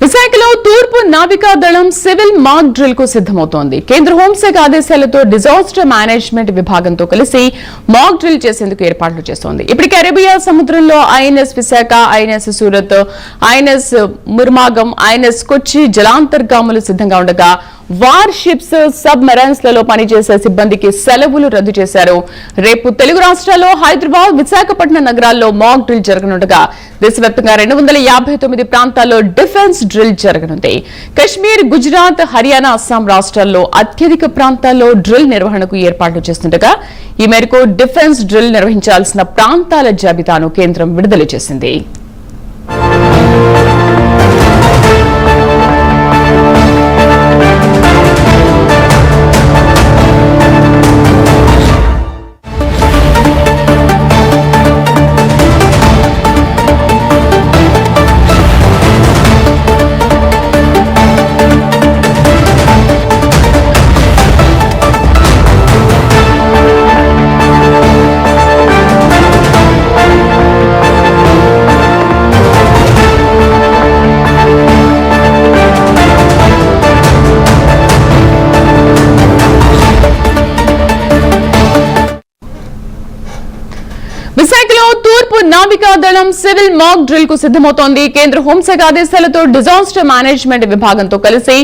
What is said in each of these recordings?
విశాఖలో తూర్పు నావికా దళం సివిల్ మాక్ డ్రిల్ కు సిద్దమవుతోంది. కేంద్ర హోంశాఖ ఆదేశాలతో డిజాస్టర్ మేనేజ్మెంట్ విభాగంతో కలిసి మాక్ డ్రిల్ చేసేందుకు ఏర్పాట్లు చేస్తోంది. ఇప్పటికే అరేబియా సముద్రంలో INS Visakha, INS Surat, INS Mormugao, INS Kochi జలాంతర్గాములు సిద్ధంగా ఉండగా వార్ షిప్స్, సబ్ మెరైన్స్ లలో పనిచేసే సిబ్బందికి సెలవులు రద్దు చేశారు. రేపు తెలుగు రాష్ట్రాల్లో హైదరాబాద్, విశాఖపట్నం నగరాల్లో మాక్ డ్రిల్ జరగనుండగా దేశవ్యాప్తంగా 259 ప్రాంతాల్లో డిఫెన్స్ డ్రిల్ జరగనుంది. కశ్మీర్, గుజరాత్, హర్యానా, అస్సాం రాష్ట్రాల్లో అత్యధిక ప్రాంతాల్లో డ్రిల్ నిర్వహణకు ఏర్పాట్లు చేస్తుండగా ఈ మేరకు డిఫెన్స్ డ్రిల్ నిర్వహించాల్సిన ప్రాంతాల జాబితాను కేంద్రం విడుదల చేసింది. విశాఖలో తూర్పు నావికా దళం సివిల్ మాక్ డ్రిల్ కు సిద్దమవుతోంది. కేంద్ర హోంశాఖ ఆదేశాలతో డిజాస్టర్ మేనేజ్మెంట్ విభాగంతో కలిసి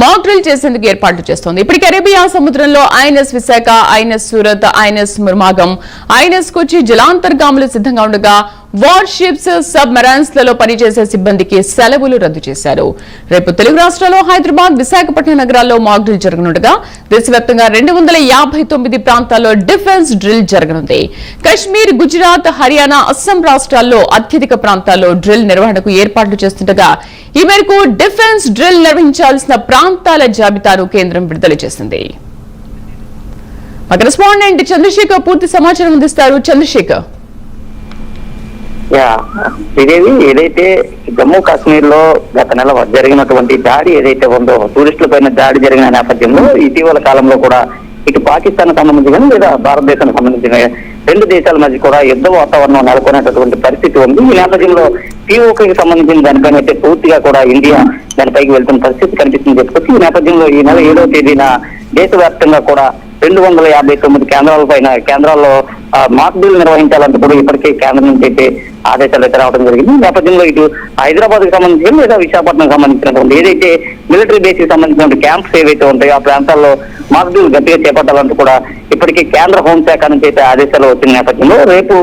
మాక్ డ్రిల్ చేసేందుకు ఏర్పాట్లు చేస్తోంది. ఇప్పటికే అరేబియా సముద్రంలో INS Visakha, INS Surat, INS Mormugao, INS Kochi జలాంతర్గాములు సిద్ధంగా ఉండగా వార్ షిప్స్, సబ్ మెరైన్స్ లలో పనిచేసే సిబ్బందికి సెలవులు రద్దు చేశారు. రేపు తెలుగు రాష్ట్రాల్లో హైదరాబాద్, విశాఖపట్నం నగరాల్లో మాక్ డ్రిల్ జరగనుండగా దేశవ్యాప్తంగా 259 ప్రాంతాల్లో డిఫెన్స్ డ్రిల్ జరగనుంది. కశ్మీర్, గుజరాత్, హర్యానా, అస్సాం రాష్ట్రాల్లో అత్యధిక ప్రాంతాల్లో డ్రిల్ నిర్వహణకు ఏర్పాట్లు చేస్తుండగా ఈ మేరకు డిఫెన్స్ డ్రిల్ నిర్వహించాల్సిన ప్రాంతాల జాబితాను కేంద్రం విడుదల చేసింది. మా కరెస్పాండెంట్ చంద్రశేఖర్ పూర్తి సమాచారం అందిస్తారు. చంద్రశేఖర్, శ్రీదేవి, ఏదైతే జమ్మూ కాశ్మీర్ లో గత నెల జరిగినటువంటి దాడి ఏదైతే ఉందో, టూరిస్టుల పైన దాడి జరిగిన నేపథ్యంలో ఇటీవల కాలంలో కూడా ఇటు పాకిస్తాన్ సంబంధించి కానీ లేదా భారతదేశానికి సంబంధించిన రెండు దేశాల మధ్య కూడా యుద్ధ వాతావరణం నెలకొనేటటువంటి పరిస్థితి ఉంది. ఈ నేపథ్యంలో POKకి సంబంధించిన దానిపైన అయితే పూర్తిగా కూడా ఇండియా దానిపైకి వెళ్తున్న పరిస్థితి కనిపిస్తుంది చెప్పుకోవచ్చు. ఈ నేపథ్యంలో ఈ నెల 7వ తేదీన దేశవ్యాప్తంగా కూడా 259 కేంద్రాల్లో మాక్ డ్రిల్ నిర్వహించాలంటూ కూడా ఇప్పటికే కేంద్రం నుంచి అయితే ఆదేశాలు అయితే రావడం జరిగింది. ఈ నేపథ్యంలో ఇటు హైదరాబాద్ కి సంబంధించిన లేదా విశాఖపట్నం సంబంధించినటువంటి ఏదైతే మిలిటరీ బేస్ కి సంబంధించిన క్యాంప్స్ ఏవైతే ఉంటాయో ఆ ప్రాంతాల్లో మాక్ డ్రిల్ గట్టిగా చేపట్టాలంటూ కూడా ఇప్పటికే కేంద్ర హోంశాఖ నుంచి అయితే ఆదేశాలు వచ్చిన నేపథ్యంలో రేపు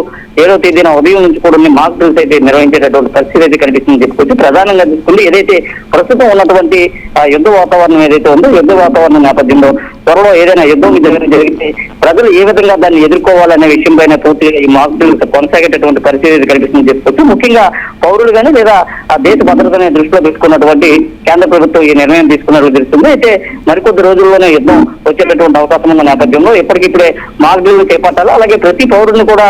7వ తేదీన ఉదయం నుంచి కూడా మాక్ డ్రిల్స్ అయితే నిర్వహించేటటువంటి పరిస్థితి అయితే కనిపిస్తుంది చెప్పుకోవచ్చు. ప్రధానంగా తీసుకుంటే ఏదైతే ప్రస్తుతం ఉన్నటువంటి యుద్ధ వాతావరణం ఏదైతే ఉందో, యుద్ధ వాతావరణం నేపథ్యంలో త్వరలో ఏదైనా యుద్ధం జరిగితే ప్రజలు ఏ విధంగా దాన్ని ఎదుర్కోవాలనే విషయం పైన పూర్తిగా ఈ మాక్ డ్రిల్ కొనసాగేటటువంటి పరిస్థితి కనిపిస్తుంది చెప్పుకోవచ్చు. ముఖ్యంగా పౌరులు కానీ లేదా ఆ దేశ భద్రతని దృష్టిలో పెట్టుకున్నటువంటి కేంద్ర ప్రభుత్వం ఈ నిర్ణయం తీసుకున్నట్లు తెలుస్తుంది. అయితే మరికొద్ది రోజుల్లోనే యుద్ధం వచ్చేటటువంటి అవకాశం ఉన్న నేపథ్యంలో ఇప్పటికిప్పుడే మాక్ డ్రిల్ చేపట్టాలి, అలాగే ప్రతి పౌరుడిని కూడా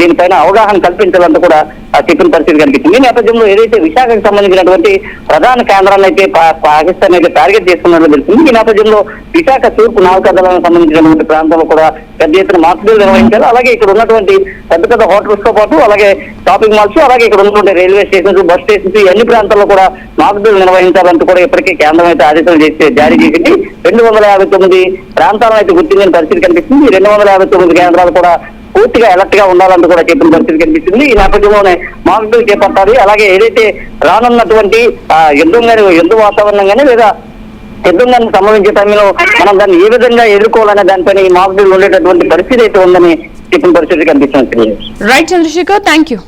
దీనిపైన అవగాహన కల్పించాలంటూ కూడా చెప్పిన పరిస్థితి కనిపిస్తుంది. ఈ నేపథ్యంలో ఏదైతే విశాఖకు సంబంధించినటువంటి ప్రధాన కేంద్రాన్ని అయితే పాకిస్తాన్ అయితే టార్గెట్ చేసుకున్నట్లు తెలుస్తుంది. ఈ నేపథ్యంలో విశాఖ తూర్పు నావికా దళానికి సంబంధించినటువంటి ప్రాంతంలో కూడా పెద్ద ఎత్తున మాక్ డ్రిల్ నిర్వహించాలి. అలాగే ఇక్కడ ఉన్నటువంటి పెద్ద పెద్ద హోటల్స్ తో పాటు అలాగే షాపింగ్ మాల్స్, అలాగే ఇక్కడ ఉన్నటువంటి రైల్వే స్టేషన్స్, బస్ స్టేషన్స్, ఈ అన్ని ప్రాంతాల్లో కూడా మాక్ డ్రిల్ నిర్వహించాలంటూ కూడా ఇప్పటికే కేంద్రం అయితే ఆదేశాలు జారీ చేసింది. 259 ప్రాంతాలను అయితే గుర్తించిన పరిస్థితి కనిపిస్తుంది. 259 కేంద్రాలు కూడా పూర్తిగా అలర్ట్ గా ఉండాలంటూ కూడా చెప్పిన పరిస్థితి కనిపిస్తుంది. ఈ నేపథ్యంలోనే మాక్ డ్రిల్ చేపట్టాలి. అలాగే ఏదైతే రానున్నటువంటి యుద్ధ వాతావరణం కానీ లేదా యుద్ధం కానీ సంభవించే టైంలో మనం దాన్ని ఏ విధంగా ఎదుర్కోవాలనే దానిపైన ఈ మాక్ డ్రిల్ ఉండేటటువంటి పరిస్థితి అయితే ఉందని చెప్పిన పరిస్థితి కనిపిస్తుంది. Right Chandrashekhar, thank you.